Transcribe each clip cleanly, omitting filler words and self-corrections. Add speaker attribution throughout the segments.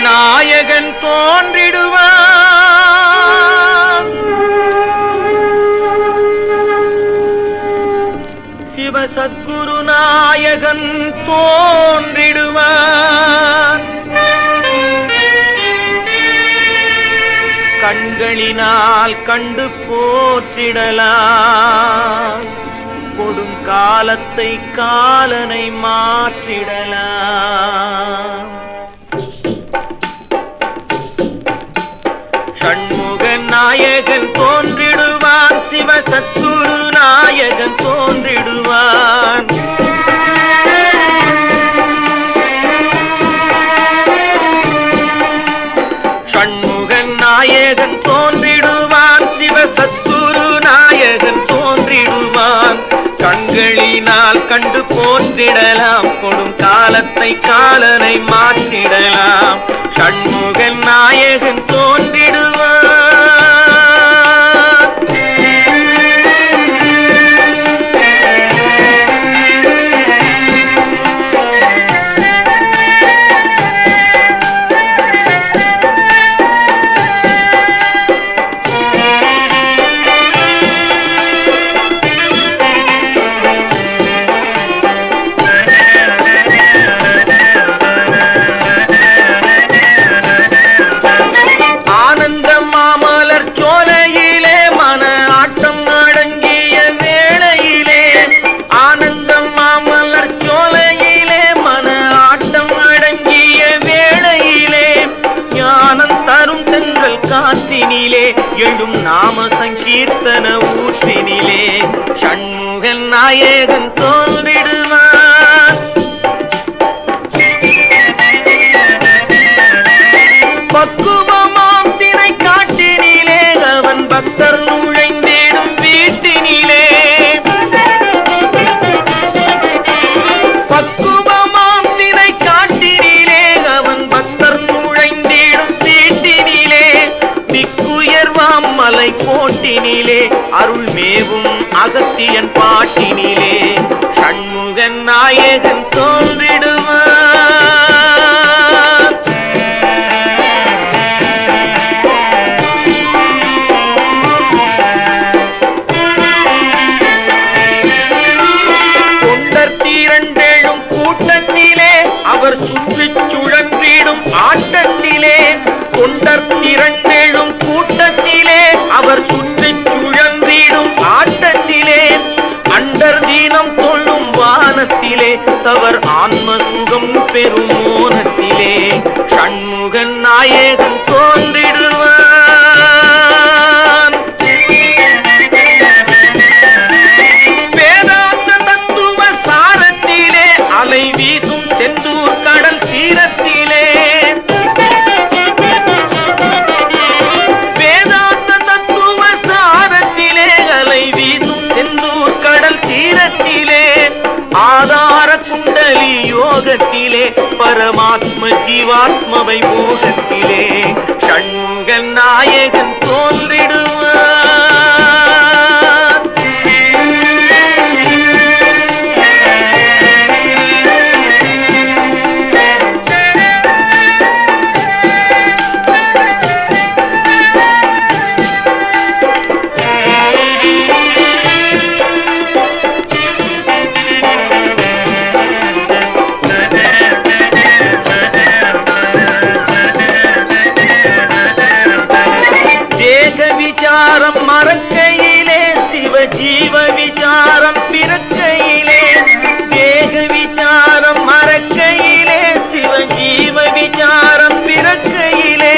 Speaker 1: நாயகன் தோன்றிடுவான். சிவசத்குரு நாயகன் தோன்றிடுவான். கண்களினால் கண்டு போற்றிடலாம். கொடும் காலத்தை காலனை மாற்றிடலாம். ஷண்முக நாயகன் தோன்றிடுவான். சிவசத்குரு நாயகன் தோன்றிடுவான். ஷண்முக நாயகன் தோன்றிடுவான். சிவசத்குரு நாயகன் தோன்றிடுவான். கண்களினால் கண்டு போற்றிடலாம். கொடும் காலத்தை காலனை மாற்றிடலாம். ஷண்முகன் நாயகன் தோன்றிடுவான். காற்றினிலே எழும் நாம சங்கீர்த்தன ஊற்றினிலே ஷண்முகன் நாயகன் தோன்றிடுவான். பக்குவமாம் தினை காட்டினிலே அவன் பக்தர் நுழைந்திடும் வீட்டினிலே. பக்குவமாம் தினை காட்டினிலே அவன் பக்தர் நுழைந்திடும் வீட்டினிலே. திக்குயர்வாம் மலை கோட்டினிலே அருள் மேவும் அகத்தியன் பாட்டினிலே ஷண்முகன் நாயகன் தோன்றிடுவான். தொண்டர் தீரண்டெழும் கூட்டத்திலே அவர் சுற்றிச் சுழன்றிடும் ஆட்டத்திலே. தொண்டர் திரண்டெழும் கூட்டத்திலே அவர் சுற்றிச் சுழன்றிடும் ஆட்டத்திலே. அண்டர் தீனம் கொள்ளும் வானத்திலே தவர் ஆன்ம சுகம் பெறும் மோனத்திலே ஷண்முகன் நாயகன் தோன்றிடுவான். வேதாந்த தத்துவ சாரத்திலே அலை வீசும் செந்தூர் கடல் தீரத்திலே. வேதாந்த தத்துவ சாரத்திலே அலை வீசும் செந்தூர் கடல் தீரத்திலே. ஆதார குண்டலி யோகத்திலே பரமாத்ம ஜீவாத்மவை மோகத்திலே ஷண்முகன் நாயகன் தோன்றிடுவான். விசாரம் மறக்கையிலே சிவ ஜீவ விசாரம் பிறக்கையிலே. தேக விசாரம் மறக்கையிலே சிவ ஜீவ விசாரம் பிறக்கையிலே.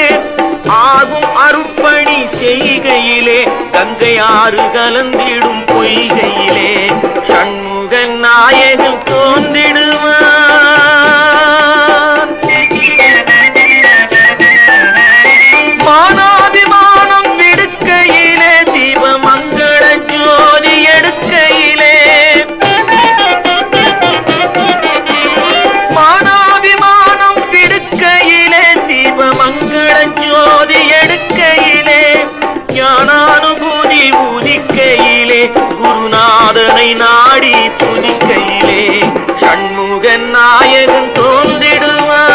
Speaker 1: ஆகும் அருப்பணி செய்கையிலே கங்கை ஆறு கலந்திடும் பொய்கையிலே ஷண்முகன் நாயகன் தோன்றிடுவான். மானாபிமானம் விடுக்கையிலே தீப மங்கள ஜோதி எடுக்கையிலே. மானாபிமானம் விடுக்கையிலே தீப மங்கள ஜோதி எடுக்கையிலே. ஞானானுபூதி உதிக்கையிலே குருநாதனை நாடி துதிக்கையிலே ஷண்முகன் நாயகன் தோன்றிடுவான்.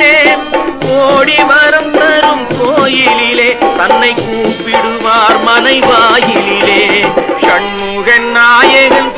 Speaker 1: கோயிலிலே கோடி வரம் தரும் கோயிலிலே தன்னை கூப்பிடுவார் மனை வாயிலிலே ஷண்முகன் நாயகன்